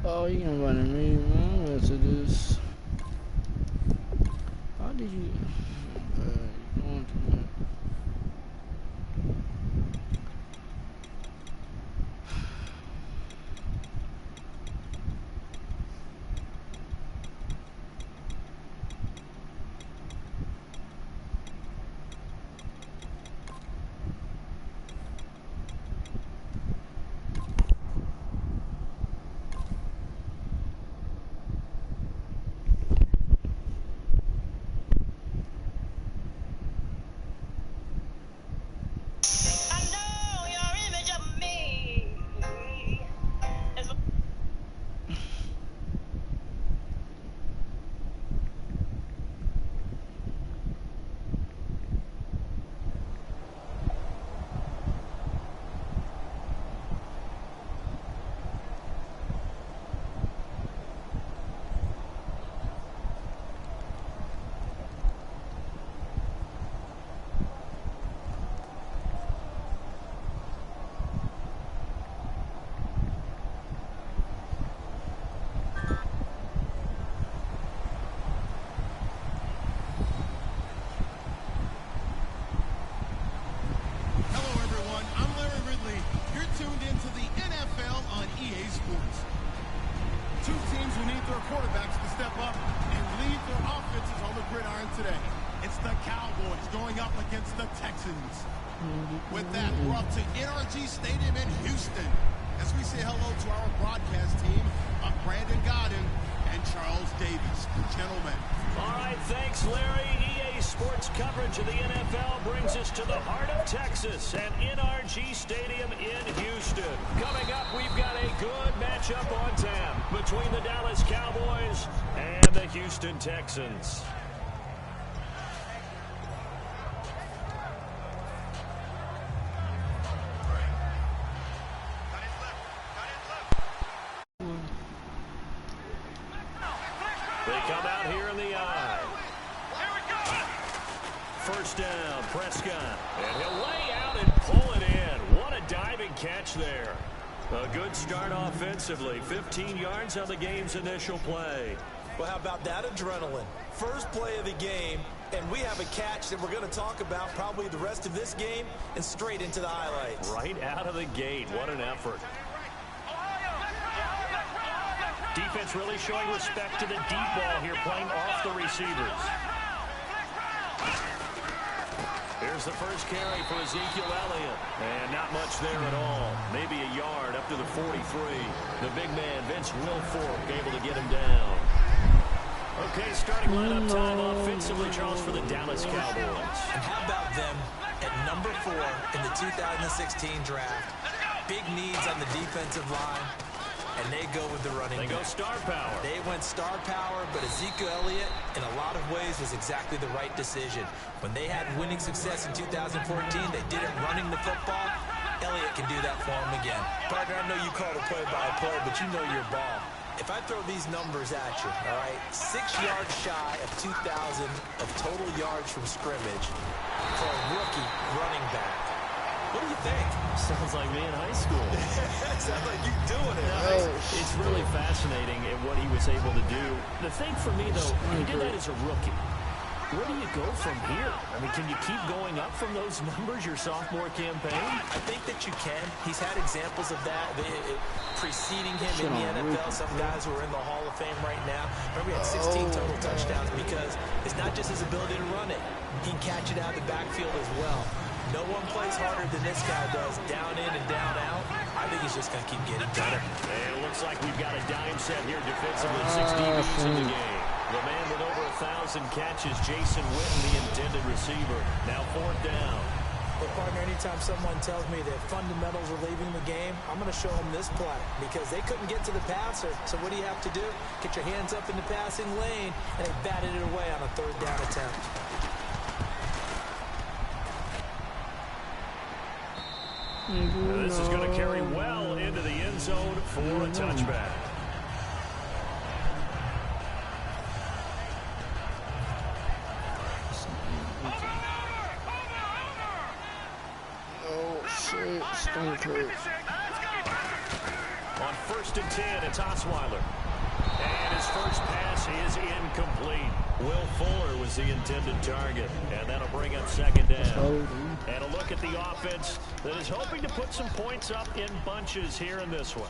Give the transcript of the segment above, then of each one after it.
Oh, you can run me, man. Answer this. How did you? You going to that? quarterbacks to step up and lead their offenses on the gridiron today. It's the Cowboys going up against the Texans. With that, we're up to NRG Stadium in Houston as we say hello to our broadcast team of Brandon Godden and Charles Davis. Gentlemen. All right, thanks, Larry. EA Sports coverage of the NFL brings us to the heart of Texas and NRG Stadium in Houston. Coming up, we've got a good matchup on tap between the Dallas Cowboys and the Houston Texans. They come out here in the eye. First down, Prescott. And he'll lay out and pull it in. What a diving catch there. A good start offensively. 15 yards on the game's initial play. Well, how about that adrenaline? First play of the game, and we have a catch that we're going to talk about probably the rest of this game and straight into the highlights. Right out of the gate. What an effort. Defense really showing respect to the deep ball here, playing off the receivers. Here's the first carry for Ezekiel Elliott. And not much there at all. Maybe a yard up to the 43. The big man, Vince Wilfork, able to get him down. Okay, starting lineup time offensively, Charles, for the Dallas Cowboys. And how about them at number 4 in the 2016 draft? Big needs on the defensive line. And they go with the running back. They go star power. They went star power, but Ezekiel Elliott, in a lot of ways, was exactly the right decision. When they had winning success in 2014, they did it running the football. Elliott can do that for them again. Partner, I know you call it play-by-play, but you know your ball. If I throw these numbers at you, all right, 6 yards shy of 2,000 of total yards from scrimmage for a rookie running back. What do you think? Sounds like me in high school. Sounds like you doing it. Right? It's really fascinating at what he was able to do. The thing for me, though, he did that as a rookie. Where do you go from here? I mean, can you keep going up from those numbers your sophomore campaign? I think that you can. He's had examples of that preceding him in the NFL. Some guys who are in the Hall of Fame right now. Remember, he had 16 total touchdowns because it's not just his ability to run it. He can catch it out of the backfield as well. No one plays harder than this guy does, down in and down out. I think he's just going to keep getting better. And it looks like we've got a dime set here defensively. 6 DBs in the game. The man with over 1,000 catches, Jason Witten, the intended receiver. Now 4th down. Well, partner, anytime someone tells me that fundamentals are leaving the game, I'm going to show them this play because they couldn't get to the passer. So what do you have to do? Get your hands up in the passing lane, and they batted it away on a 3rd down attempt. This is going to carry well into the end zone for a touchback. Oh, shit. Stunk hurt. On 1st and 10 10, it's Osweiler. And his first pass is incomplete. Will Fuller was the intended target, and that'll bring up second down. And a look at the offense that is hoping to put some points up in bunches here in this one.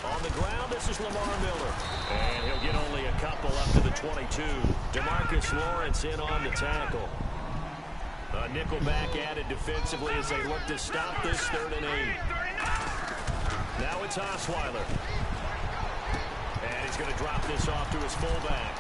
On the ground, this is Lamar Miller. And he'll get only a couple up to the 22. DeMarcus Lawrence in on the tackle. A nickel back added defensively as they look to stop this 3rd and 8. Now it's Osweiler. And he's going to drop this off to his fullback.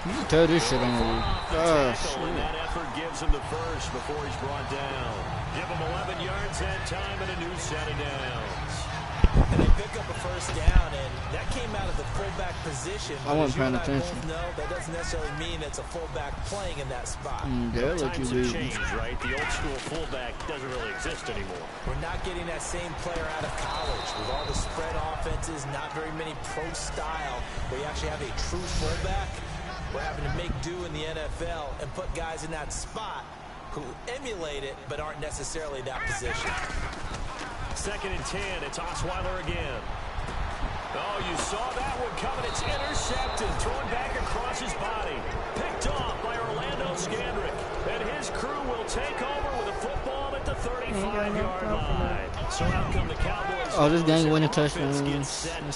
You can tell this shit on the week. And that effort gives him the first before he's brought down. Give him 11 yards that time and a new set of downs. And they pick up a first down, and that came out of the fullback position. I wasn't paying attention. No, that doesn't necessarily mean it's a fullback playing in that spot. Yeah, times have changed, right? The old school fullback doesn't really exist anymore. We're not getting that same player out of college. With all the spread offenses, not very many pro style, where you actually have a true fullback. We're having to make do in the NFL and put guys in that spot who emulate it but aren't necessarily that position. 2nd and 10, it's Osweiler again. Oh, you saw that one coming. It's intercepted, thrown back across his body. Picked off by Orlando Scandrick. And his crew will take over with a football at the 35-yard line. So out come the Cowboys. Oh, this gang winning touchdown. Let's see. And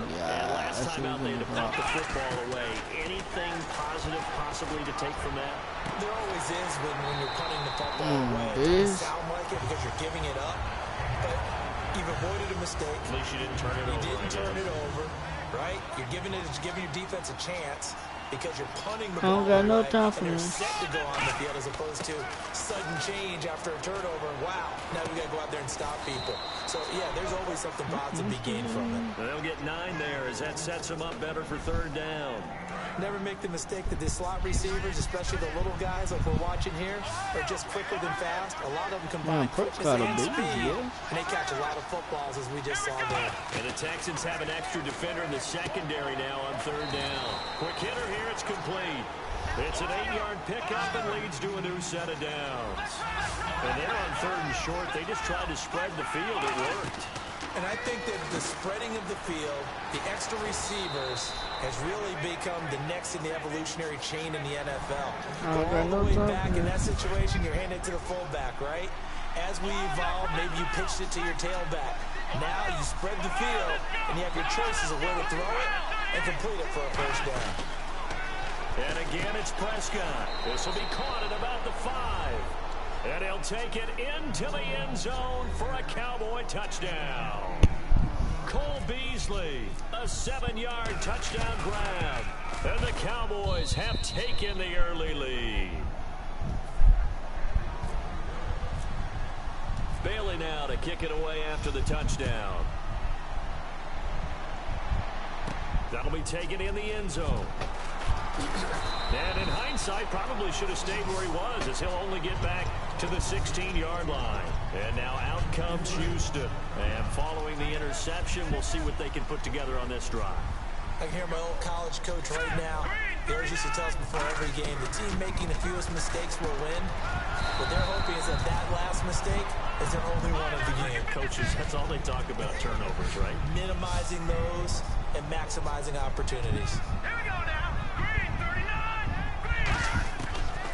last time out, they had to put the football away. Anything positive possibly to take from that? There always is when you're punting the football away. It doesn't sound like it because you're giving it up. But you've avoided a mistake. At least you didn't turn it over. You didn't turn it over, right? You're giving your defense a chance because you're punting the ball I don't got no away, time for and you're this. set to go on the field as opposed to sudden change after a turnover. And wow, now we got to go out there and stop people. So, yeah, there's always something positive to be gained from it. They'll get 9 there as that sets them up better for 3rd down. Never make the mistake that the slot receivers, especially the little guys like we're watching here, are just quicker than fast. A lot of them combine quickness and speed, and they catch a lot of footballs, as we just saw there. And the Texans have an extra defender in the secondary now on 3rd down. Quick hitter here, it's complete. It's an 8-yard pickup and leads to a new set of downs. And they're on 3rd and short. They just tried to spread the field. It worked. And I think that the spreading of the field, the extra receivers, has really become the next in the evolutionary chain in the NFL. Go all the way back in that situation, you're handed to the fullback, right? As we evolve, maybe you pitched it to your tailback. Now you spread the field, and you have your choices of where to throw it and complete it for a first down. And again, it's Prescott. This will be caught at about the 5. And he'll take it into the end zone for a Cowboy touchdown. Cole Beasley, a 7-yard touchdown grab. And the Cowboys have taken the early lead. Bailey now to kick it away after the touchdown. That'll be taken in the end zone. And in hindsight, probably should have stayed where he was, as he'll only get back to the 16-yard line. And now out comes Houston. And following the interception, we'll see what they can put together on this drive. I can hear my old college coach right now. He always used to tell us before every game, the team making the fewest mistakes will win. What they're hoping is that that last mistake is their only one of the game. Coaches, that's all they talk about, turnovers, right? Minimizing those and maximizing opportunities. Here we go now.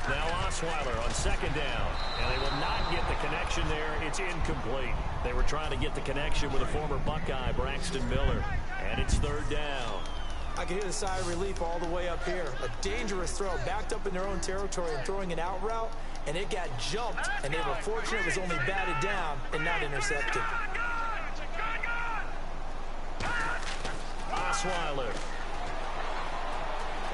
Now Osweiler on 2nd down, and they will not get the connection there. It's incomplete. They were trying to get the connection with a former Buckeye, Braxton Miller, and it's 3rd down. I can hear the sigh of relief all the way up here. A dangerous throw, backed up in their own territory and throwing an out route, and it got jumped, and they were fortunate it was only batted down and not intercepted. Osweiler.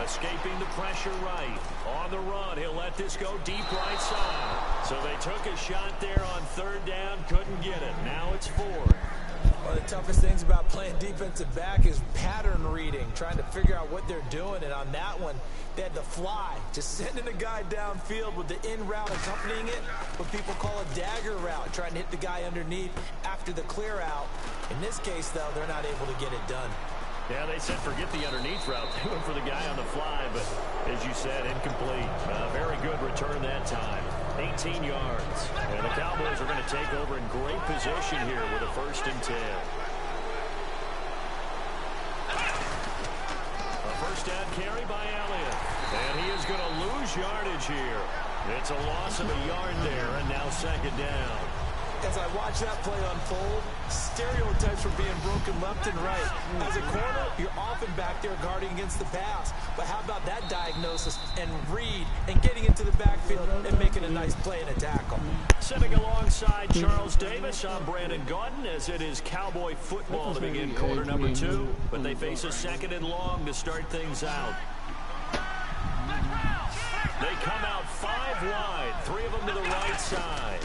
Escaping the pressure right. On the run, he'll let this go deep right side. So they took a shot there on 3rd down, couldn't get it. Now it's 4th. One of the toughest things about playing defensive back is pattern reading, trying to figure out what they're doing. And on that one, they had to fly, just sending a guy downfield with the in route accompanying it, what people call a dagger route, trying to hit the guy underneath after the clear out. In this case, though, they're not able to get it done. Yeah, they said forget the underneath route. They went for the guy on the fly, but as you said, incomplete. Very good return that time. 18 yards. And the Cowboys are going to take over in great position here with a 1st and 10. A first down carry by Elliott. And he is going to lose yardage here. It's a loss of a yard there, and now 2nd down. As I watch that play unfold, stereotypes are being broken left and right. As a corner, you're often back there guarding against the pass. But how about that diagnosis and read and getting into the backfield and making a nice play and a tackle? Sitting alongside Charles Davis, I'm Brandon Gaudin, as it is Cowboy football to begin quarter number 2. But they face a 2nd and long to start things out. They come out 5 wide, 3 of them to the right side.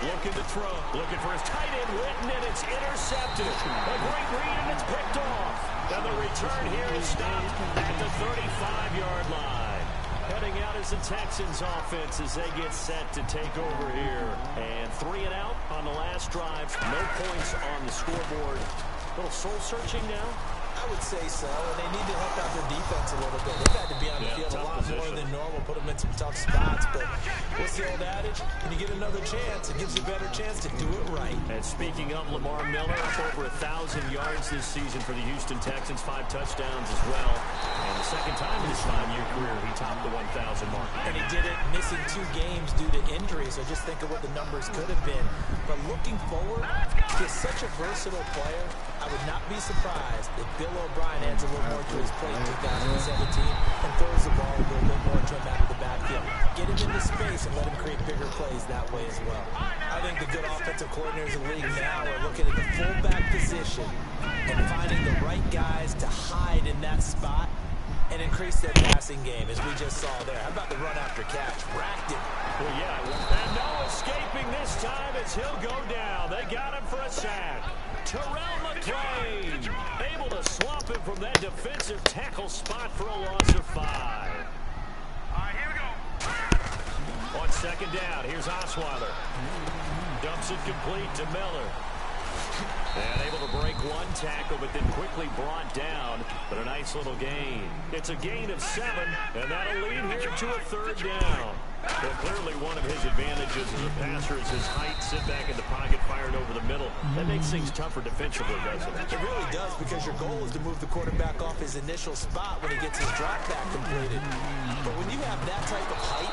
Looking to throw, looking for his tight end Witten, and it's intercepted. A great read, and it's picked off. And the return here is stopped at the 35-yard line. Heading out is the Texans offense as they get set to take over here. And 3 and out on the last drive. No points on the scoreboard. A little soul-searching now. I would say so, and they need to help out their defense a little bit. They've had to be on the field a lot more than normal, put them in some tough spots, but what's the old adage? When you get another chance, it gives you a better chance to do it right. And speaking of Lamar Miller, up over 1,000 yards this season for the Houston Texans, 5 touchdowns as well. And the 2nd time in his 5-year career, he topped the 1,000 mark. And he did it missing 2 games due to injury, so just think of what the numbers could have been. But looking forward, he's such a versatile player. I would not be surprised if Bill O'Brien adds a little more to his play in 2017 and throws the ball a little bit more to him out of the backfield. Get him into space and let him create bigger plays that way as well. I think the good offensive coordinators in the league now are looking at the fullback position and finding the right guys to hide in that spot and increase their passing game, as we just saw there. How about the run after catch? Racked him. Well, yeah, and no escaping this time as he'll go down. They got him for a sack. Terrell McClain able to swamp him from that defensive tackle spot for a loss of 5. All right, here we go. On 2nd down, here's Osweiler. Dumps it complete to Miller. And able to break 1 tackle, but then quickly brought down. But a nice little gain. It's a gain of 7, and that'll lead here to a 3rd down. Well, clearly one of his advantages as a passer is his height, sit back in the pocket, fired over the middle. That makes things tougher defensively, doesn't it? It really does, because your goal is to move the quarterback off his initial spot when he gets his drop back completed. But when you have that type of height,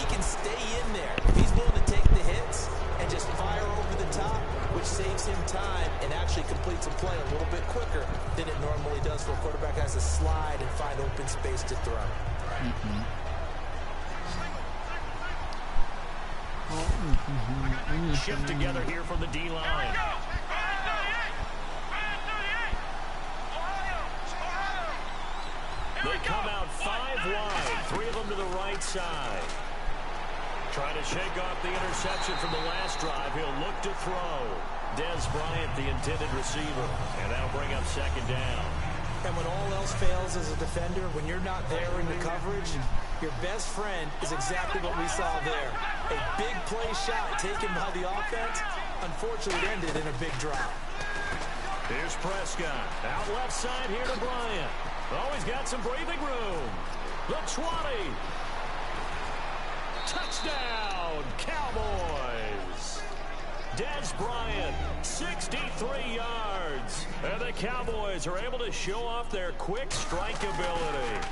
he can stay in there. If he's willing to take the hits and just fire over the top, which saves him time and actually completes a play a little bit quicker than it normally does for a quarterback who has to slide and find open space to throw. Shift together here from the D-line. They come out 5 wide, 3 of them to the right side. Trying to shake off the interception from the last drive. He'll look to throw. Dez Bryant, the intended receiver. And that'll bring up 2nd down. And when all else fails as a defender, when you're not there in the coverage, your best friend is exactly what we saw there. A big play shot taken by the offense, unfortunately ended in a big drop. Here's Prescott. Out left side here to Bryant. Oh, he's got some breathing room. The 20. Touchdown, Cowboys. Dez Bryant, 63 yards. And the Cowboys are able to show off their quick strike ability.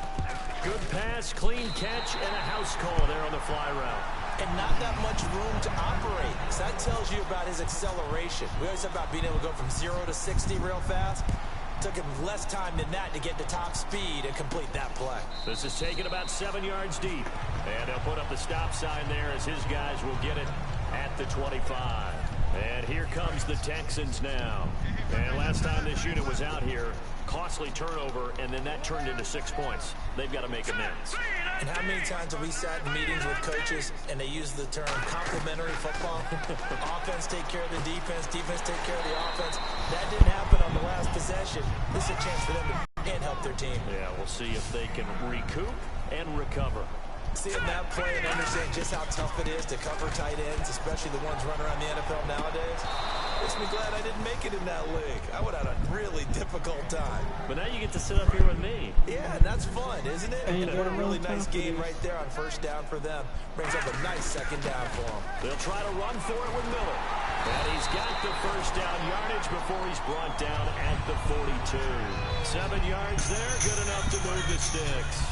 Good pass, clean catch, and a house call there on the fly route. And not that much room to operate. So that tells you about his acceleration. We always talk about being able to go from 0 to 60 real fast. Took him less time than that to get to top speed and complete that play. This is taken about 7 yards deep. And they'll put up the stop sign there as his guys will get it at the 25. And here comes the Texans now. And last time this unit was out here, costly turnover, and then that turned into 6 points. They've got to make amends. And how many times have we sat in meetings with coaches and they use the term complementary football? Offense take care of the defense, defense take care of the offense. That didn't happen on the last possession. This is a chance for them to help their team. Yeah, we'll see if they can recoup and recover. Seeing that play and understand just how tough it is to cover tight ends, especially the ones running around the NFL nowadays. Makes me glad I didn't make it in that league. I would have had a really difficult time. But now you get to sit up here with me. Yeah, that's fun, isn't it? And And you a got a really long nice time for game this. right there on first down for them. Brings up a nice second down for them. They'll try to run for it with Miller. And he's got the first down yardage before he's brought down at the 42. 7 yards there, good enough to move the sticks.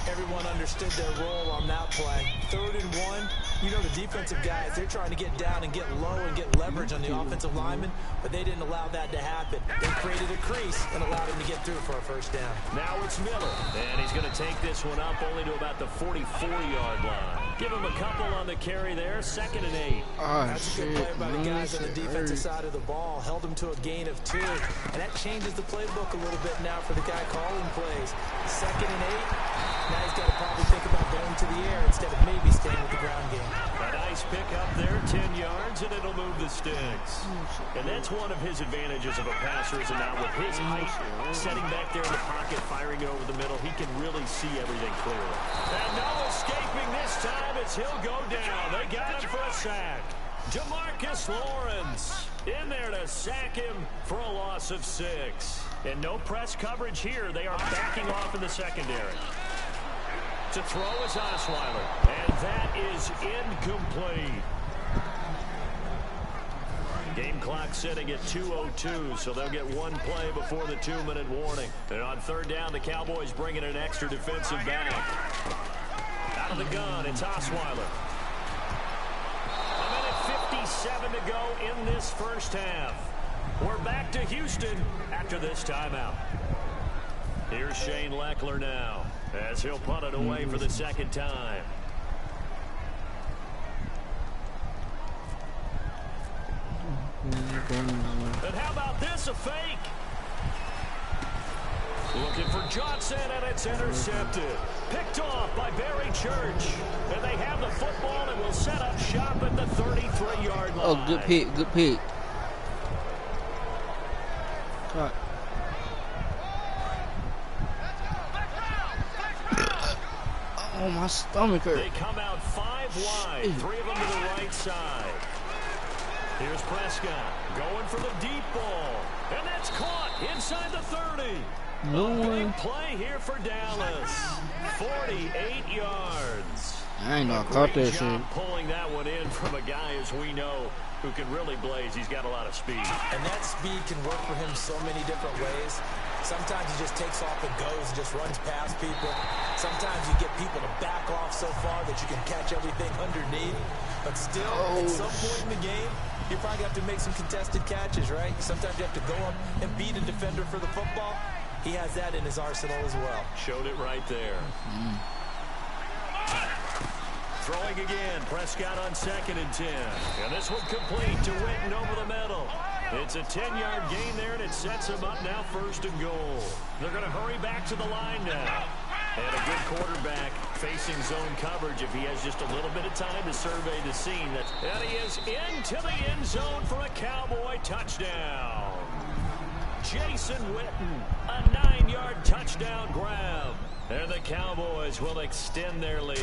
Everyone understood their role on that play. 3rd and 1. You know the defensive guys, they're trying to get down and get low and get leverage on the offensive lineman, but they didn't allow that to happen. They created a crease and allowed him to get through for a first down. Now it's Miller, and he's going to take this one up only to about the 44-yard line. Give him a couple on the carry there, 2nd and 8. Oh, That's a good play by the guys on the defensive side of the ball. Held him to a gain of 2, and that changes the playbook a little bit now for the guy calling plays. 2nd and 8. Now he's got to probably think about going to the air instead of maybe staying with the ground game. A nice pickup there, 10 yards, and it'll move the sticks. And that's one of his advantages of a passer, is now with his height, setting back there in the pocket, firing it over the middle, he can really see everything clearly. And no escaping this time as he'll go down. They got him for a sack. Demarcus Lawrence in there to sack him for a loss of 6. And no press coverage here. They are backing off in the secondary. To throw is Osweiler, and that is incomplete. Game clock sitting at 2:02, so they'll get one play before the 2-minute warning. And on 3rd down, the Cowboys bring in an extra defensive back. Out of the gun, it's Osweiler. 1:57 to go in this first half. We're back to Houston after this timeout. Here's Shane Leckler now, as he'll punt it away for the 2nd time. And how about this, a fake? Looking for Johnson, and it's intercepted. Picked off by Barry Church. And they have the football and will set up shop at the 33-yard line. Oh, good pick, good pick. God. Oh, my stomach hurt. They come out 5 wide, 3 of them to the right side. Here's Prescott going for the deep ball. And that's caught inside the 30. No A one. big play here for Dallas. 48 yards. I ain't gonna caught that Great job shit. pulling that one in from a guy, as we know, who can really blaze. He's got a lot of speed. And that speed can work for him so many different ways. Sometimes he just takes off and goes and just runs past people. Sometimes you get people to back off so far that you can catch everything underneath. But still, at some point in the game, you probably have to make some contested catches, right? Sometimes you have to go up and beat a defender for the football. He has that in his arsenal as well. Showed it right there. Throwing again. Prescott on 2nd and 10. And this one complete to Witten over the middle. It's a 10-yard gain there, and it sets him up now 1st and goal. They're going to hurry back to the line now. And a good quarterback facing zone coverage if he has just a little bit of time to survey the scene. And he is into the end zone for a Cowboy touchdown. Jason Witten, a 9-yard touchdown grab. And the Cowboys will extend their lead.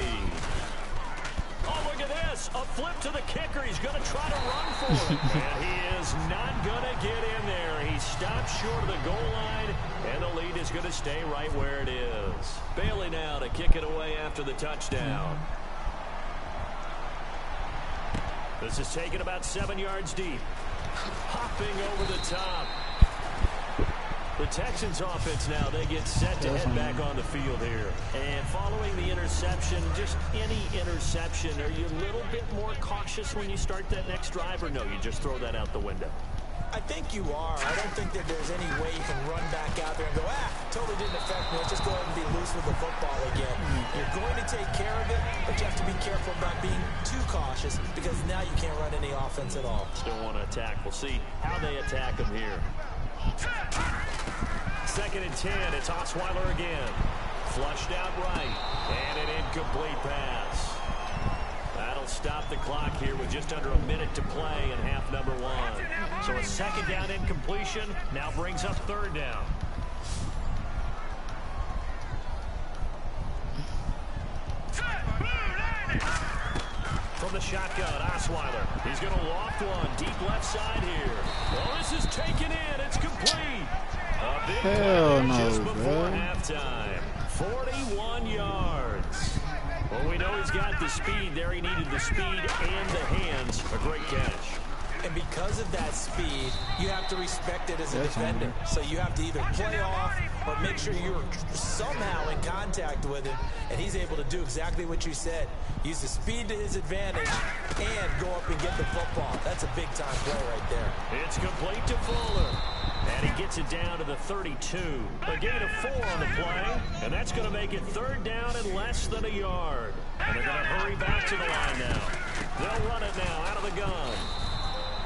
Oh, look at this. A flip to the kicker. He's going to try to run for it. And he is not going to get in there. He stops short of the goal line, and the lead is going to stay right where it is. Bailey now to kick it away after the touchdown. This is taken about 7 yards deep. Hopping over the top. The Texans offense now, they get set to head back on the field here. And following the interception, just any interception, are you a little bit more cautious when you start that next drive, or no, you just throw that out the window? I think you are. I don't think that there's any way you can run back out there and go, totally didn't affect me. Let's just go ahead and be loose with the football again. You're going to take care of it, but you have to be careful about being too cautious because now you can't run any offense at all. Still want to attack. We'll see how they attack him here. 2nd and 10. It's Osweiler again. Flushed out right. And an incomplete pass. That'll stop the clock here with just under a minute to play in half number 1. So a 2nd down incompletion now brings up 3rd down. From the shotgun. Osweiler. He's going to loft one. Deep left side here. Well, this is taken in. It's complete. A big Hell play no, just before bro. halftime. 41 yards. Well, we know he's got the speed there. He needed the speed and the hands. A great catch. And because of that speed, you have to respect it as a defender. So you have to either play off or make sure you're somehow in contact with him. And he's able to do exactly what you said. Use the speed to his advantage and go up and get the football. That's a big-time play right there. It's complete to Fuller. And he gets it down to the 32. A gain of 4 on the play. And that's going to make it 3rd down and less than a yard. And they're going to hurry back to the line now. They'll run it now out of the gun.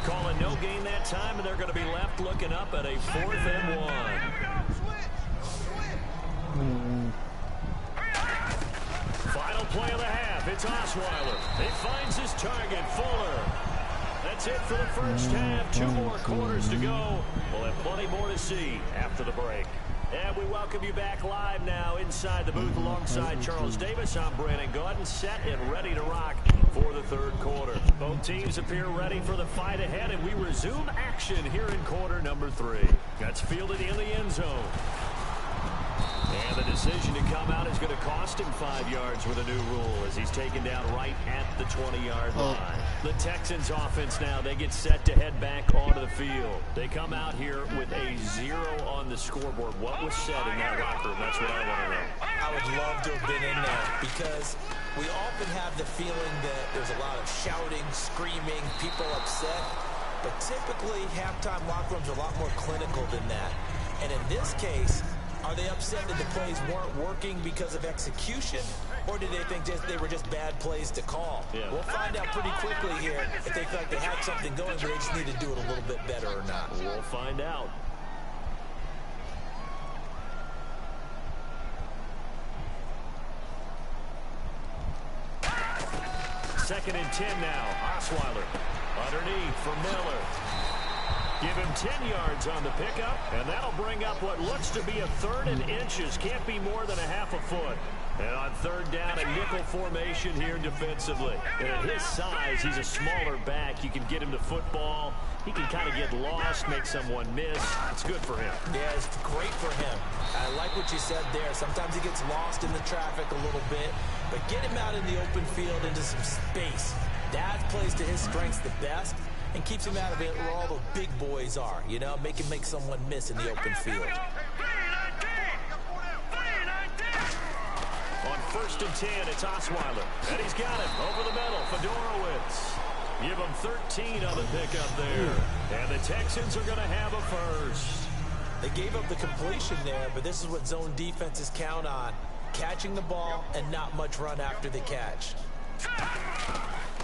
Calling no gain that time, and they're going to be left looking up at a 4th and 1. Final play of the half. It's Osweiler. He finds his target, Fuller. That's it for the first half. 2 more quarters to go. We'll have plenty more to see after the break. And we welcome you back live now inside the booth alongside Charles Davis. I'm Brandon Gordon, set and ready to rock for the 3rd quarter. Both teams appear ready for the fight ahead, and we resume action here in quarter number 3. That's fielded in the end zone. And the decision to come out is going to cost him 5 yards with a new rule as he's taken down right at the 20-yard line. The Texans offense now, they get set to head back onto the field. They come out here with a 0 on the scoreboard. What was said in that locker room? That's what I want to know. I would love to have been in there because we often have the feeling that there's a lot of shouting, screaming, people upset. But typically, halftime locker rooms are a lot more clinical than that. And in this case, are they upset that the plays weren't working because of execution, or did they think they were just bad plays to call? Yeah. We'll find out pretty quickly here if they feel like they had something going, but they just need to do it a little bit better or not. We'll find out. Second and 10 now. Osweiler underneath for Miller. Give him 10 yards on the pickup, and that'll bring up what looks to be a 3rd and inches. Can't be more than a half a foot. And on 3rd down, a nickel formation here defensively. And at his size, he's a smaller back. You can get him to football. He can kind of get lost, make someone miss. It's good for him. Yeah, it's great for him. I like what you said there. Sometimes he gets lost in the traffic a little bit, but get him out in the open field into some space. That plays to his strengths the best and keeps him out of it where all the big boys are, you know, make someone miss in the open field. On 1st and 10, it's Osweiler. And he's got it over the middle. Fedorowicz. Give him 13 on the pickup there. And the Texans are going to have a first. They gave up the completion there, but this is what zone defenses count on. Catching the ball and not much run after the catch.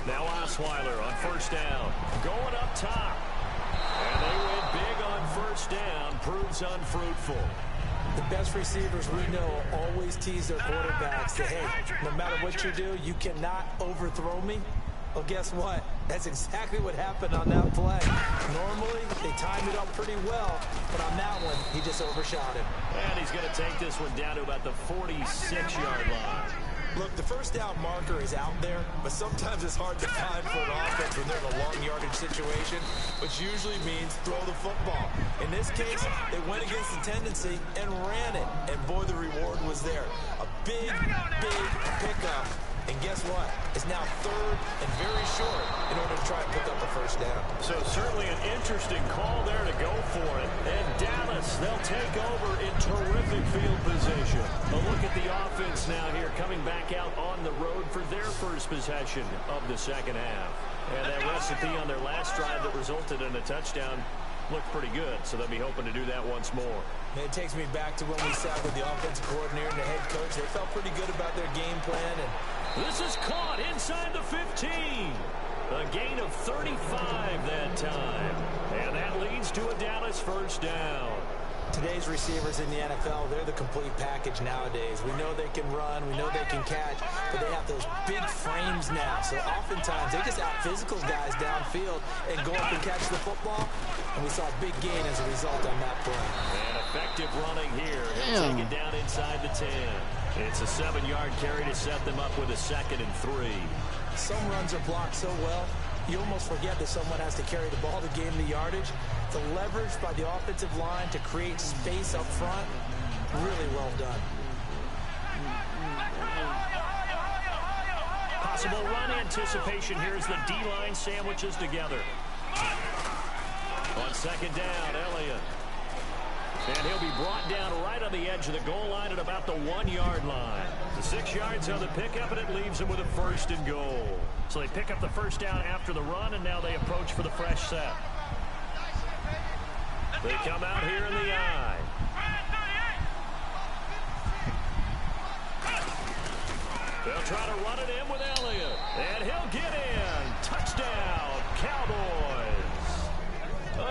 Now Osweiler on 1st down. Going up top. And they went big on 1st down. Proves unfruitful. The best receivers we know always tease their quarterbacks that, hey, no matter what you do, you cannot overthrow me. Well, guess what? That's exactly what happened on that play. Normally, they timed it up pretty well, but on that one, he just overshot him. And he's going to take this one down to about the 46-yard line. Look, the 1st down marker is out there, but sometimes it's hard to find for an offense when they're in a long yardage situation, which usually means throw the football. In this case, they went against the tendency and ran it, and boy, the reward was there. A big, big pickup. And guess what? It's now 3rd and very short in order to try and pick up a 1st down. So certainly an interesting call there to go for it. And Dallas, they'll take over in terrific field position. A look at the offense now here, coming back out on the road for their first possession of the 2nd half. And that recipe on their last drive that resulted in a touchdown looked pretty good, so they'll be hoping to do that once more. And it takes me back to when we sat with the offensive coordinator and the head coach. They felt pretty good about their game plan. And this is caught inside the 15. A gain of 35 that time. And that leads to a Dallas 1st down. Today's receivers in the NFL, they're the complete package nowadays. We know they can run, we know they can catch, but they have those big frames now. So oftentimes they just out-physical guys downfield and go up and catch the football. And we saw a big gain as a result on that play. And effective running here. He'll take it down inside the 10. It's a 7-yard carry to set them up with a 2nd and 3. Some runs are blocked so well, you almost forget that someone has to carry the ball to gain the yardage. The leverage by the offensive line to create space up front, really well done. Possible run anticipation here as the D-line sandwiches together. On second down, Elliott. And he'll be brought down right on the edge of the goal line at about the 1-yard line. The 6 yards on the pickup, and it leaves him with a 1st and goal. So they pick up the first down after the run, and now they approach for the fresh set. They come out here in the I. They'll try to run it in with Elliott, and he'll get in. Touchdown, Cowboys.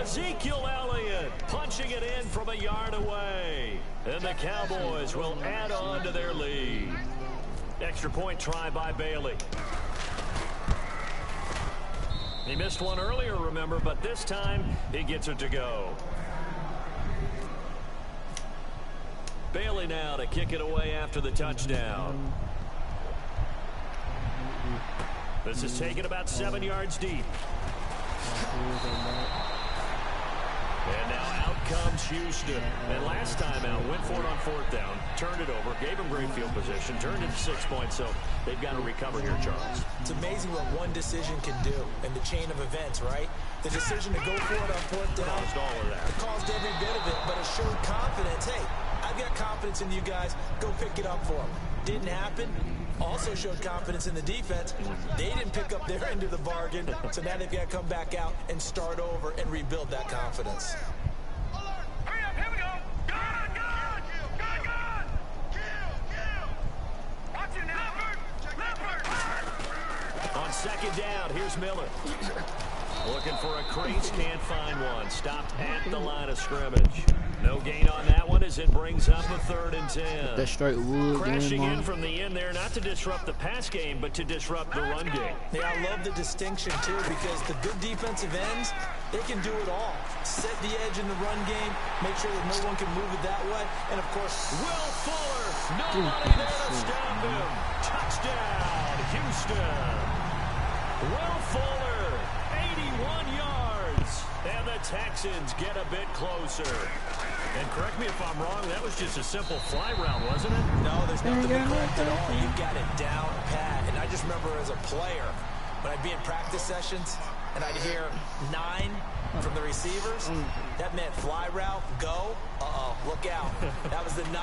Ezekiel Elliott punching it in from a yard away. And the Cowboys will add on to their lead. Extra point try by Bailey. He missed one earlier, remember, but this time he gets it to go. Bailey now to kick it away after the touchdown. This is taken about 7 yards deep. And now out comes Houston. And last time out, went for it on 4th down, turned it over, gave him great field position, turned it to 6 points, so they've got to recover here, Charles. It's amazing what one decision can do in the chain of events, right? The decision to go for it on 4th down. Caused all of that. It caused every bit of it, but it showed confidence. Hey, I've got confidence in you guys. Go pick it up for them. Didn't happen. Also showed confidence in the defense. They didn't pick up their end of the bargain, so now they've got to come back out and start over and rebuild that confidence. Hurry up, here we go. Good. Watch it now. Leopard. On second down, here's Miller. Looking for a crease, can't find one. Stopped at the line of scrimmage. No gain on that one as it brings up a 3rd and 10. That straight wood. Crashing in from the end there, not to disrupt the pass game, but to disrupt the run game. Yeah, I love the distinction, too, because the good defensive ends, they can do it all. Set the edge in the run game, make sure that no one can move it that way, and, of course, Will Fuller, nobody there to stop him. Touchdown, Houston. Will Fuller, 81 yards, and the Texans get a bit closer. And correct me if I'm wrong, that was just a simple fly route, wasn't it? No, there's nothing to correct at all. You've got it down pat. And I just remember as a player, when I'd be in practice sessions, and I'd hear 9 from the receivers, that meant fly route, go, look out. That was the 9,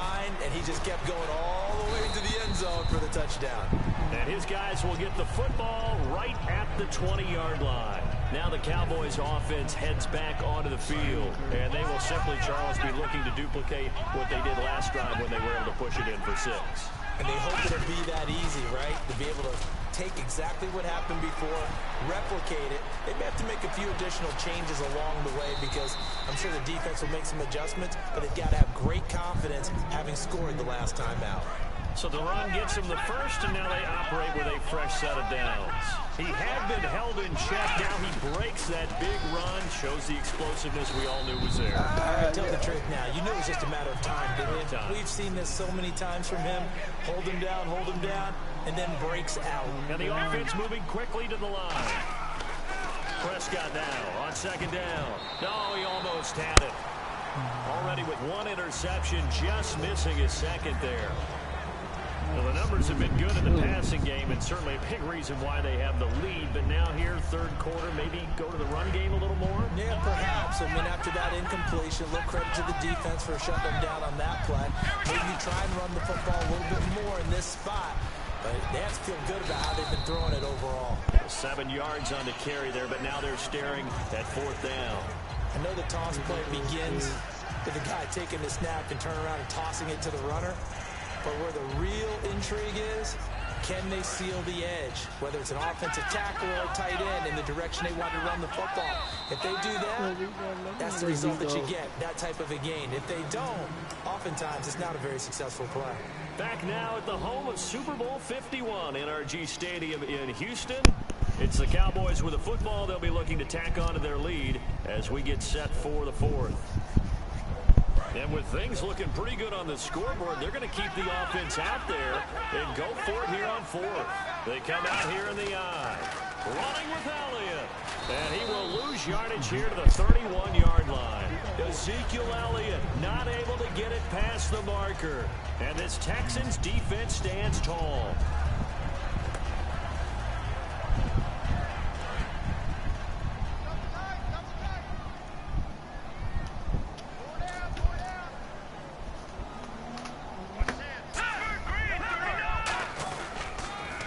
and he just kept going all the way to the end zone for the touchdown. And his guys will get the football right at the 20-yard line. Now the Cowboys offense heads back onto the field, and they will simply, Charles, be looking to duplicate what they did last drive when they were able to push it in for 6. And they hope it'll be that easy, right? To be able to take exactly what happened before, replicate it. They may have to make a few additional changes along the way because I'm sure the defense will make some adjustments, but they've got to have great confidence having scored the last time out. So the run gets them the first, and now they operate with a fresh set of downs. He had been held in check. Now he breaks that big run, shows the explosiveness we all knew was there. Tell the truth now. You knew it was just a matter of time, didn't you? We've seen this so many times from him. Hold him down, and then breaks out. And the offense moving quickly to the line. Prescott now on second down. No, he almost had it. Already with 1 interception, just missing his 2nd there. Well, the numbers have been good in the passing game, and certainly a big reason why they have the lead. But now here, 3rd quarter, maybe go to the run game a little more? Yeah, perhaps. I mean, after that incompletion, a little credit to the defense for shutting them down on that play. Maybe you try and run the football a little bit more in this spot. But they have to feel good about how they've been throwing it overall. 7 yards on the carry there, but now they're staring at 4th down. I know the toss play begins with the guy taking the snap and turning around and tossing it to the runner. But where the real intrigue is, can they seal the edge? Whether it's an offensive tackle or a tight end in the direction they want to run the football. If they do that, that's the result that you get, that type of a gain. If they don't, oftentimes it's not a very successful play. Back now at the home of Super Bowl 51, NRG Stadium in Houston. It's the Cowboys with the football. They'll be looking to tack on to their lead as we get set for the 4th. And with things looking pretty good on the scoreboard, they're going to keep the offense out there and go for it here on fourth. They come out here in the I. Running with Elliott. And he will lose yardage here to the 31-yard line. Ezekiel Elliott not able to get it past the marker. And this Texans defense stands tall.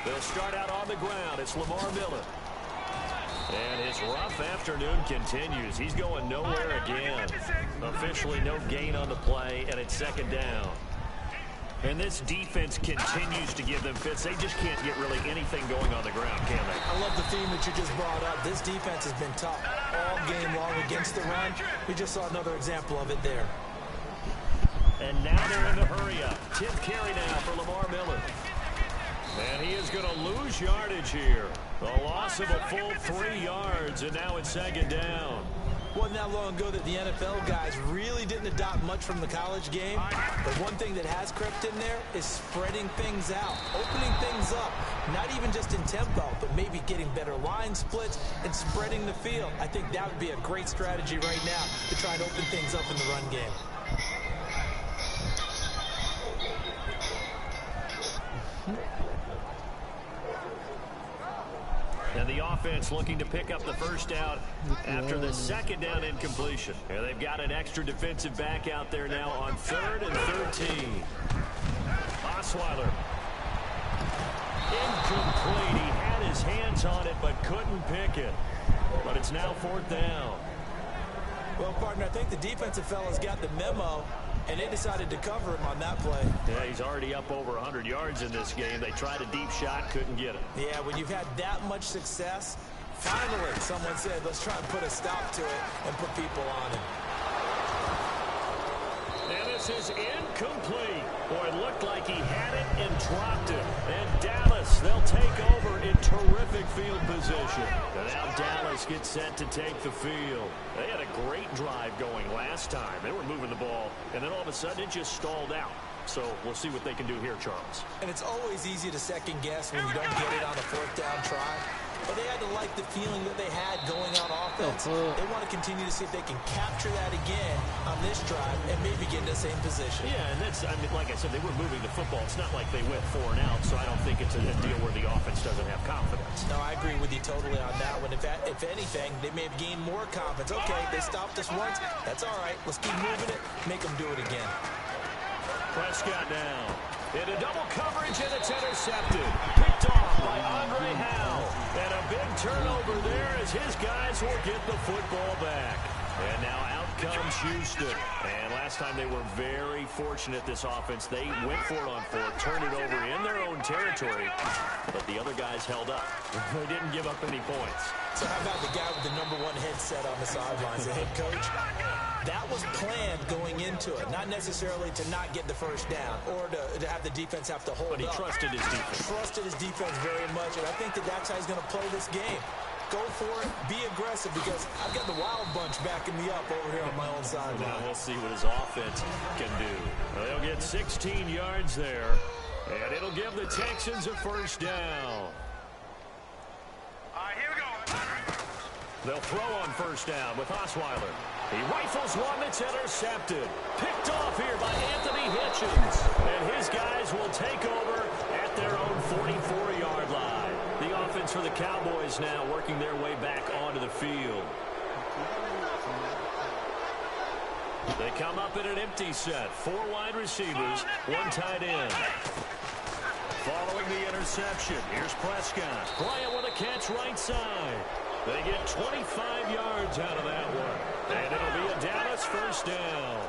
They'll start out on the ground. It's Lamar Miller. And his rough afternoon continues. He's going nowhere again. Officially no gain on the play, and it's second down. And this defense continues to give them fits. They just can't get really anything going on the ground, can they? I love the theme that you just brought up. This defense has been tough all game long against the run. We just saw another example of it there. And now they're in the hurry-up. 10th carry now for Lamar Miller. And he is going to lose yardage here. A loss of a full 3 yards, and now it's second down. Wasn't that long ago that the NFL guys really didn't adopt much from the college game. But one thing that has crept in there is spreading things out, opening things up, not even just in tempo, but maybe getting better line splits and spreading the field. I think that would be a great strategy right now to try and open things up in the run game. And the offense looking to pick up the first down after the second down incompletion. And they've got an extra defensive back out there now on 3rd and 13. Osweiler. Incomplete. He had his hands on it but couldn't pick it. But it's now 4th down. Well, partner, I think the defensive fellas got the memo, and they decided to cover him on that play. Yeah, he's already up over 100 yards in this game. They tried a deep shot, couldn't get it. Yeah, when you've had that much success, finally someone said, let's try and put a stop to it and put people on him. And this is incomplete. Boy, it looked like he had it and dropped it. And Dallas, they'll take over in terrific field position. And now Dallas gets set to take the field. They had a great drive going last time. They were moving the ball, and then all of a sudden it just stalled out. So we'll see what they can do here, Charles. And it's always easy to second guess when you don't get it on a 4th down try. But they had to like the feeling that they had going on offense. They want to continue to see if they can capture that again on this drive and maybe get in the same position. Yeah, and that's, I mean, like I said, they were moving the football. It's not like they went 4 and out, so I don't think it's a deal where the offense doesn't have confidence. No, I agree with you totally on that one. If anything, they may have gained more confidence. Okay, they stopped us once. That's all right. Let's keep moving it. Make them do it again. Prescott now. Into double coverage, and it's intercepted. Picked off by Andre Howe. And a big turnover there as his guys will get the football back. And now out comes Houston. And last time they were very fortunate, this offense. They went for it on 4th, turned it over in their own territory. But the other guys held up. They didn't give up any points. So how about the guy with the #1 headset on the sidelines, the head coach? That was planned going into it, not necessarily to not get the first down or to have the defense have to hold up. But he trusted his defense. Trusted his defense very much, and I think that's how he's going to play this game. Go for it, be aggressive, because I've got the Wild Bunch backing me up over here on my own sideline. Now we'll see what his offense can do. They'll get 16 yards there, and it'll give the Texans a first down. All right, here we go. They'll throw on first down with Osweiler. He rifles one that's intercepted. Picked off here by Anthony Hitchens. And his guys will take over at their own 44-yard line. The offense for the Cowboys now working their way back onto the field. They come up in an empty set. 4 wide receivers, 1 tight end. Following the interception, here's Prescott. Bryant with a catch right side. They get 25 yards out of that one. And it'll be a Dallas first down.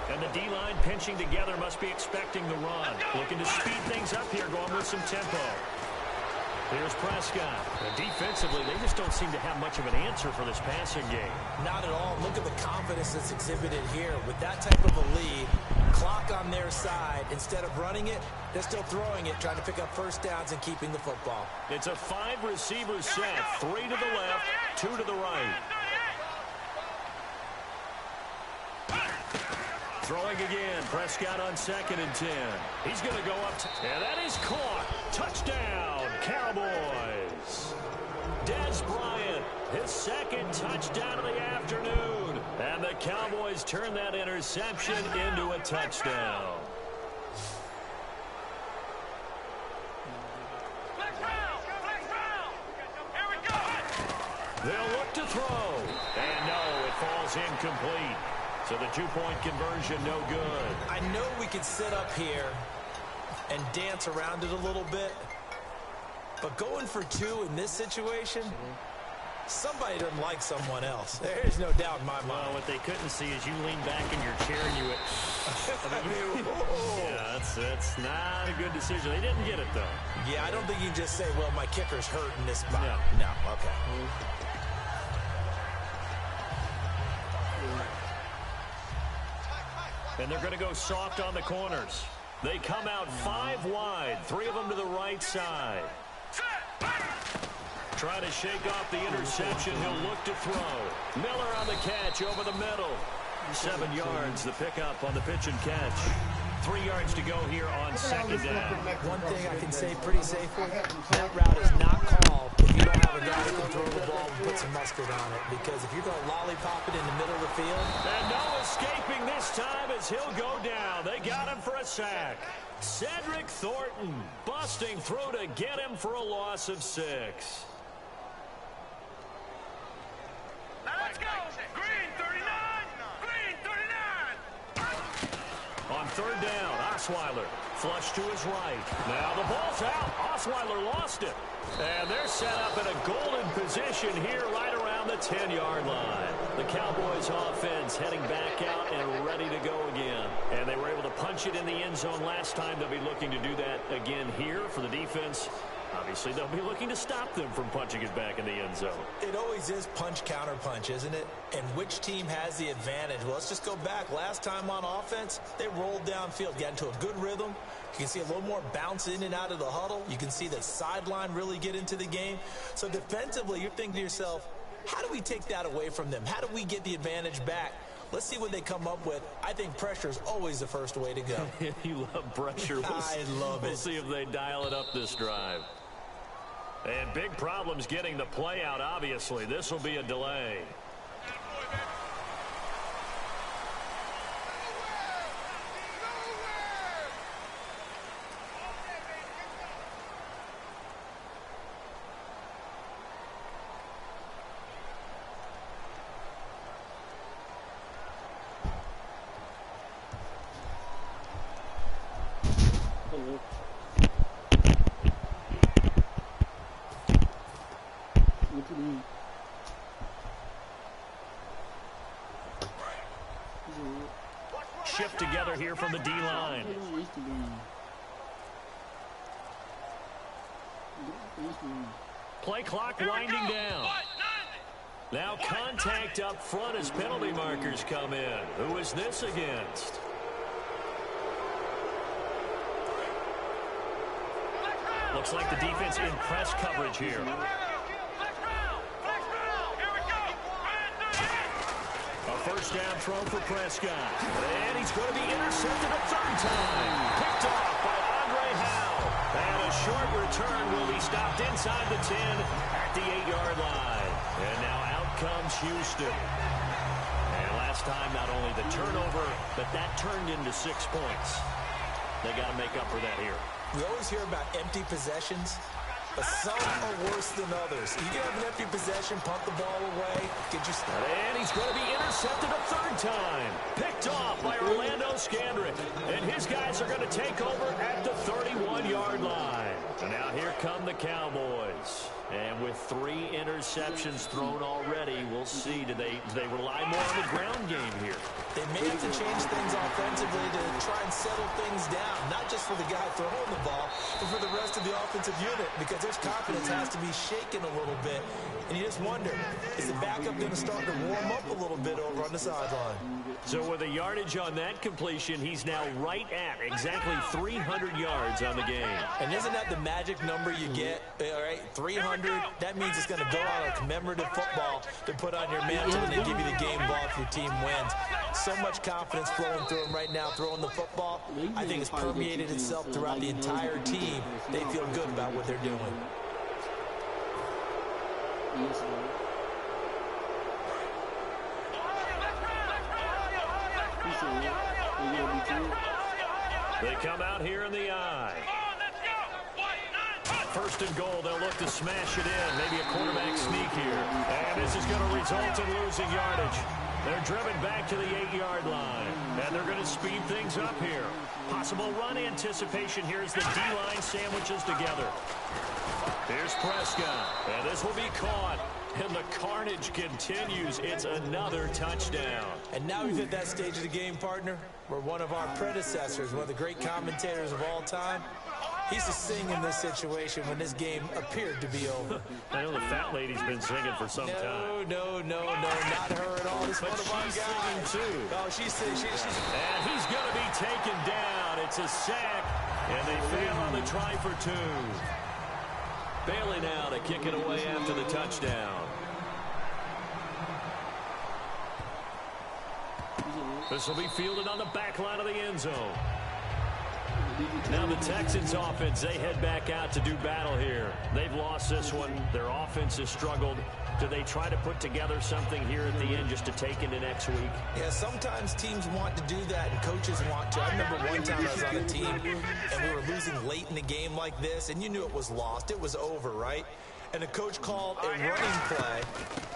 And the D-line pinching together must be expecting the run. Looking to speed things up here, going with some tempo. Here's Prescott. And defensively, they just don't seem to have much of an answer for this passing game. Not at all. Look at the confidence that's exhibited here. With that type of a lead, clock on their side, instead of running it, they're still throwing it, trying to pick up first downs and keeping the football. It's a 5-receiver set. 3 to the left, 2 to the right. Throwing again. Prescott on 2nd and 10. He's going to go up. And that is caught. Touchdown, Cowboys. Dez Bryant, his 2nd touchdown of the afternoon. And the Cowboys turn that interception into a touchdown. They'll look to throw. And no, it falls incomplete. So the 2-point conversion, no good. I know we could sit up here and dance around it a little bit, but going for 2 in this situation, somebody doesn't like someone else. There's no doubt in my mind. Well, what they couldn't see is you lean back in your chair and you went, yeah, that's not a good decision. They didn't get it, though. Yeah, I don't think you can just say, well, my kicker's hurt in this spot. No. No, okay. And they're going to go soft on the corners. They come out 5 wide, 3 of them to the right side. Trying to shake off the interception. He'll look to throw. Miller on the catch over the middle. 7 yards, the pickup on the pitch and catch. 3 yards to go here on 2nd down. One thing I can say pretty safely, that route is not called if you don't have a guy who can throw the ball and put some mustard on it. Because if you're going to lollipop it in the middle of the field. And no escaping this time as he'll go down. They got him for a sack. Cedric Thornton busting through to get him for a loss of 6. Let's go. Green 39. Green 39. On 3rd down, Osweiler flush to his right. Now the ball's out. Osweiler lost it. And they're set up in a golden position here right around the 10-yard line. The Cowboys offense heading back out and ready to go again. And they were able to punch it in the end zone last time. They'll be looking to do that again here for the defense. Obviously, they'll be looking to stop them from punching it back in the end zone. It always is punch, counter punch, isn't it? And which team has the advantage? Well, let's just go back. Last time on offense, they rolled downfield, got into a good rhythm. You can see a little more bounce in and out of the huddle. You can see the sideline really get into the game. So defensively, you're thinking to yourself, how do we take that away from them? How do we get the advantage back? Let's see what they come up with. I think pressure is always the first way to go. You love pressure. I love it. We'll see if they dial it up this drive. And big problems getting the play out, obviously. This will be a delay. Shift together here from the D-line. Play clock winding down. Now contact up front as penalty markers come in. Who is this against? Looks like the defense in press coverage here. First down throw for Prescott. And he's going to be intercepted a 3rd time. Picked off by Andre Howe. And a short return will be stopped inside the 10 at the 8-yard line. And now out comes Houston. And last time, not only the turnover, but that turned into 6 points. They got to make up for that here. We always hear about empty possessions, but some are worse than others. You can have an empty possession, pump the ball away, get your start. And he's going to be intercepted a 3rd time. Picked off by Orlando Scandrick. And his guys are going to take over at the 31-yard line. And now here come the Cowboys. And with 3 interceptions thrown already, we'll see. Do they rely more on the ground game here? They may have to change things offensively to try and settle things down, not just for the guy throwing the ball, but for the rest of the offensive unit, because their confidence has to be shaken a little bit. And you just wonder, is the backup going to start to warm up a little bit over on the sideline? So with a yardage on that completion, he's now right at exactly 300 yards on the game. And isn't that the magic number you get? All right, 300. That means it's going to go on a commemorative football to put on your mantle and then give you the game ball if your team wins. So much confidence flowing through him right now, throwing the football. I think it's permeated itself throughout the entire team. They feel good about what they're doing. They come out here in the eye. First and goal, they'll look to smash it in. Maybe a quarterback sneak here. And this is going to result in losing yardage. They're driven back to the 8-yard line. And they're going to speed things up here. Possible run anticipation here as the D-line sandwiches together. Here's Prescott. And this will be caught. And the carnage continues. It's another touchdown. And now we've hit that stage of the game, partner, where one of our predecessors, one of the great commentators of all time, he used to sing in this situation when this game appeared to be over. I know the fat lady's been singing for some time. No, not her at all. This But one of our she's guys. singing too. Oh, she's singing. And he's going to be taken down. It's a sack. And they fail on the try for 2. Bailey now to kick it away after the touchdown. This will be fielded on the back line of the end zone. Now the Texans offense, they head back out to do battle here. They've lost this one. Their offense has struggled. Do they try to put together something here at the end just to take into next week? Yeah, sometimes teams want to do that and coaches want to. I remember one time I was on a team and we were losing late in the game like this, and you knew it was lost. It was over, right? And the coach called a running play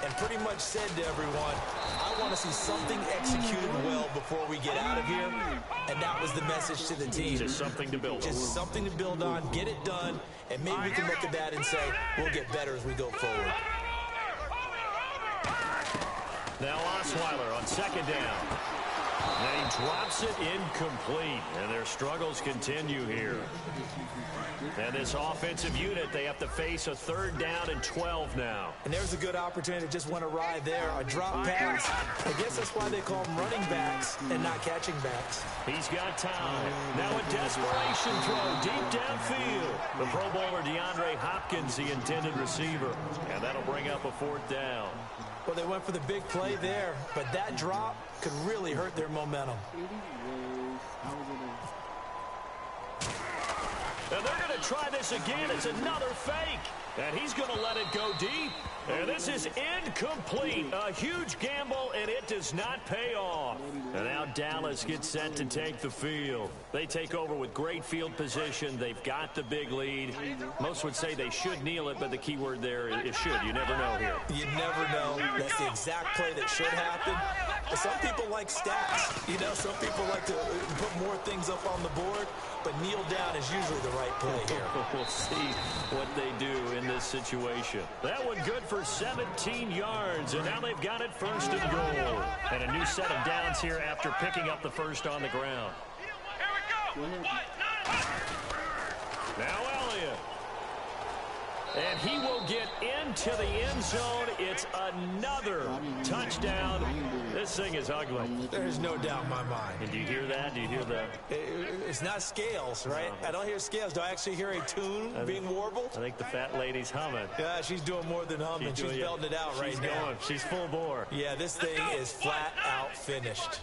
and pretty much said to everyone, I want to see something executed well before we get out of here. And that was the message to the team. Just something to build on. Just something to build on, get it done, and maybe we can look at that and say, we'll get better as we go forward. Now Osweiler on second down. And he drops it incomplete. And their struggles continue here. And this offensive unit, they have to face a 3rd down and 12 now. And there's a good opportunity to just went awry there. A drop pass. I guess that's why they call them running backs and not catching backs. He's got time. Now a desperation throw deep downfield. The Pro Bowler DeAndre Hopkins, the intended receiver. And that'll bring up a 4th down. Well, they went for the big play there, but that drop could really hurt their momentum. And they're going to try this again. It's another fake. And he's going to let it go deep. And this is incomplete. A huge gamble, and it does not pay off. And now Dallas gets set to take the field. They take over with great field position. They've got the big lead. Most would say they should kneel it, but the key word there is should. You never know here. You never know. That's the exact play that should happen. Some people like stats. You know, some people like to put more things up on the board, but kneel down is usually the right play here. We'll see what they do in this situation. That one good for 17 yards, and now they've got it 1st and goal. And a new set of downs here after picking up the first on the ground. Here we go. Now Elliott. And he will get into the end zone. It's another touchdown. This thing is ugly. There's no doubt in my mind. And do you hear that? Do you hear that? It's not scales, right? I don't hear scales. Do I actually hear a tune being warbled? I think the fat lady's humming. Yeah, she's doing more than humming. She's belting it out right now. She's full bore. Yeah, this thing is flat out finished.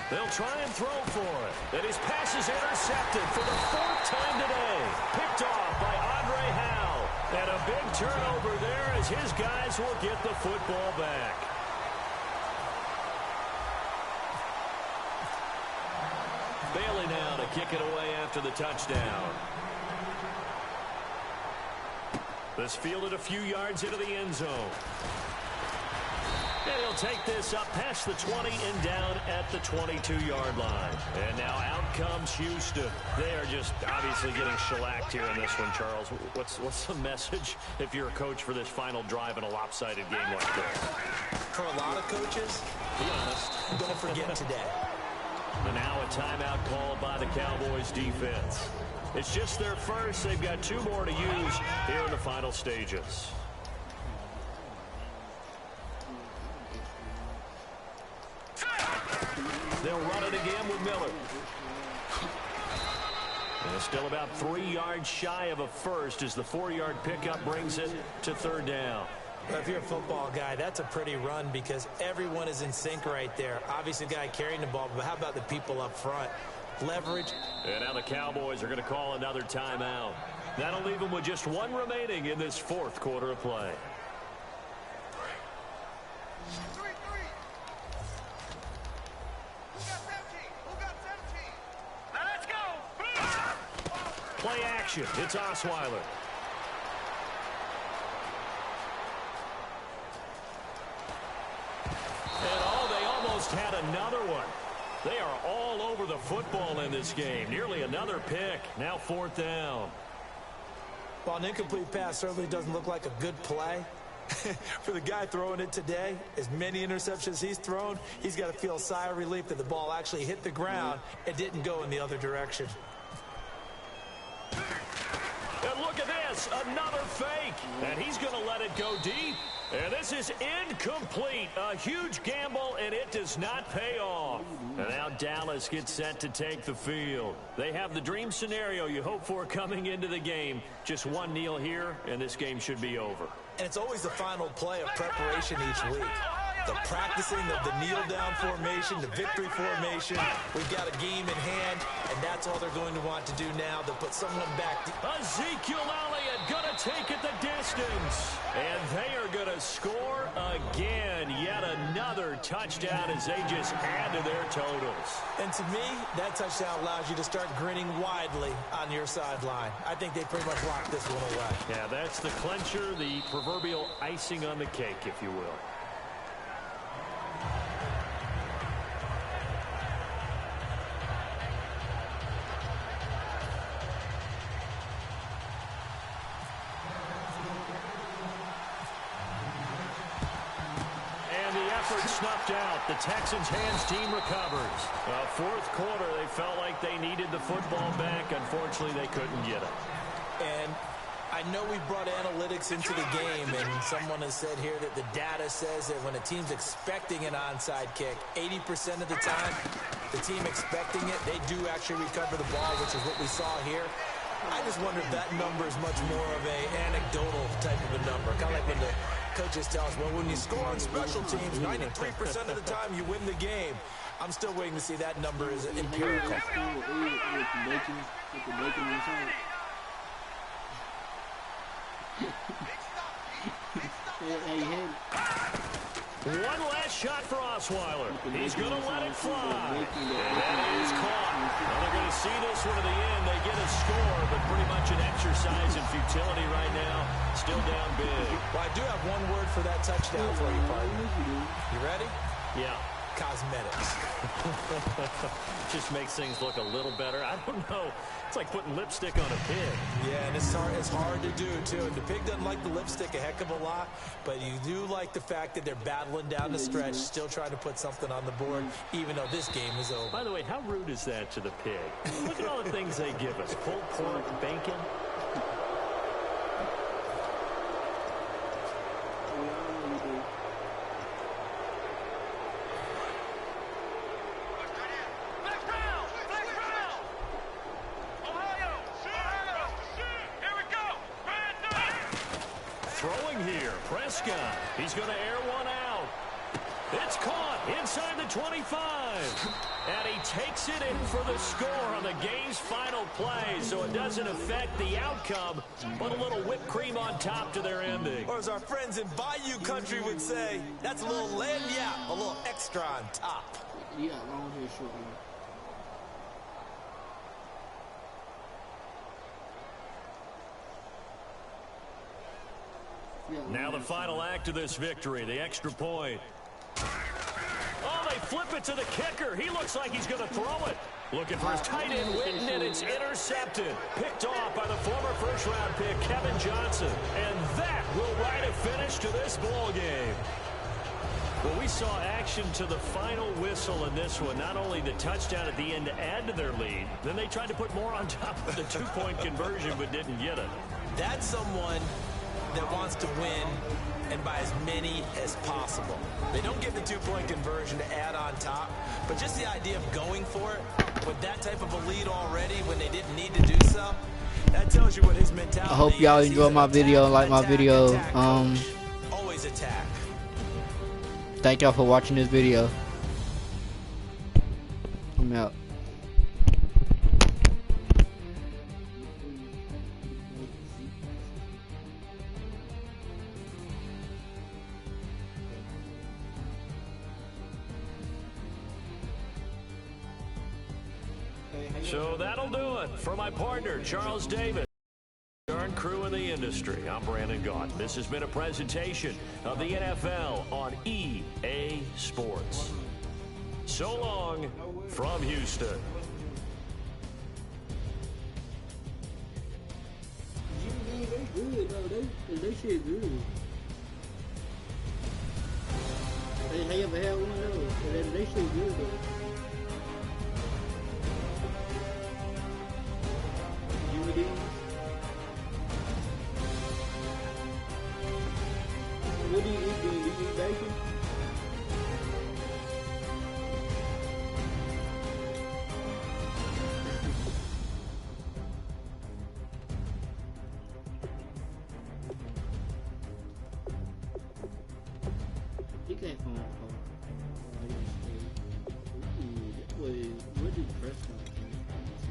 They'll try and throw for it. And his pass is intercepted for the 4th time today. Picked off by Andre Howell. And a big turnover there as his guys will get the football back. Bailey now to kick it away after the touchdown. This fielded a few yards into the end zone. And he'll take this up past the 20 and down at the 22-yard line. And now out comes Houston. They are just obviously getting shellacked here in this one, Charles. What's the message if you're a coach for this final drive in a lopsided game like this? For a lot of coaches, Be honest. don't forget today. And now a timeout called by the Cowboys defense. It's just their first. They've got 2 more to use here in the final stages. They'll run it again with Miller. And it's still about 3 yards shy of a first as the 4-yard pickup brings it to 3rd down. Well, if you're a football guy, that's a pretty run because everyone is in sync right there. Obviously, the guy carrying the ball, but how about the people up front? Leverage. And now the Cowboys are going to call another timeout. That'll leave them with just one remaining in this fourth quarter of play. Play action. It's Osweiler. And they almost had another one. They are all over the football in this game. Nearly another pick. Now 4th down. Well, an incomplete pass certainly doesn't look like a good play. For the guy throwing it today, as many interceptions he's thrown, he's got to feel a sigh of relief that the ball actually hit the ground and didn't go in the other direction. And look at this, another fake. And he's going to let it go deep. And this is incomplete. A huge gamble, and it does not pay off. And now Dallas gets set to take the field. They have the dream scenario you hope for coming into the game. Just one kneel here, and this game should be over. And it's always the final play of preparation each week. The practicing of the kneel-down formation, the victory formation. We've got a game in hand, and that's all they're going to want to do now, to put someone back. Ezekiel Elliott going to take it the distance. And they are going to score again. Yet another touchdown as they just add to their totals. And to me, that touchdown allows you to start grinning widely on your sideline. I think they pretty much locked this one away. Yeah, that's the clincher, the proverbial icing on the cake, if you will. Snuffed out. The Texans' hands team recovers. Fourth quarter, they felt like they needed the football back. Unfortunately, they couldn't get it. And I know we brought analytics into the game, and someone has said here that the data says that when a team's expecting an onside kick, 80% of the time, the team expecting it, they do actually recover the ball, which is what we saw here. I just wonder if that number is much more of an anecdotal type of a number. Kind of like when the coaches tell us, well, when you score on special teams, 93% of the time you win the game. I'm still waiting to see that number is empirical. One last shot for Osweiler. He's going to let it fly. And that is caught. Now they're going to see this one to the end. They get a score, but pretty much an exercise in futility right now. Still down big. Well, I do have one word for that touchdown for you, partner. You ready? Yeah. Cosmetics. Just makes things look a little better. I don't know. It's like putting lipstick on a pig. Yeah, and it's hard to do, too. And the pig doesn't like the lipstick a heck of a lot, but you do like the fact that they're battling down the stretch, still trying to put something on the board, even though this game is over. By the way, how rude is that to the pig? Look at all the things they give us. Pulled pork, bacon. Throwing here, Prescott. He's going to air one out. It's caught inside the 25. And he takes it in for the score on the game's final play, so it doesn't affect the outcome, but a little whipped cream on top to their ending. Or as our friends in Bayou Country would say, that's a little lagniappe, a little extra on top. Yeah, long hair, short hair. Now the final act of this victory, the extra point. Oh, they flip it to the kicker. He looks like he's going to throw it. Looking for his tight end, Witten, and it's intercepted. Picked off by the former first-round pick, Kevin Johnson. And that will write a finish to this ball game. Well, we saw action to the final whistle in this one. Not only the touchdown at the end to add to their lead, then they tried to put more on top of the two-point conversion but didn't get it. That's someone that wants to win and by as many as possible. They don't get the two-point conversion to add on top, but just the idea of going for it with that type of a lead already when they didn't need to do so, that tells you what his mentality is. I hope y'all enjoyed my video and like my video. always attack. Thank y'all for watching this video. I'm out. So that'll do it for my partner, Charles Davis. Darn crew in the industry. I'm Brandon Gaunt. This has been a presentation of the NFL on EA Sports. So long from Houston. They good though. They shit good. They ever had one of those? They shit good though. What do you eat? Do you eat bacon? He came from home. Where did Prescott come from?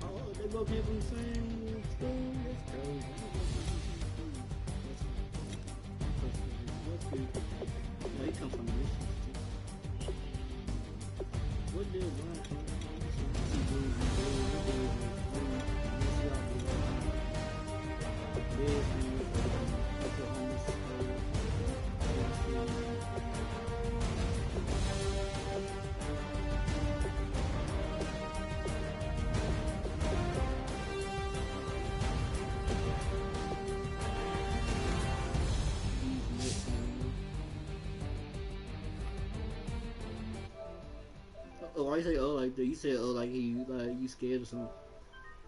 Oh, they both came from the same school? That's crazy. No, he come from Michigan. What did Brian come Oh, why you say oh like that? You said oh like you scared or something.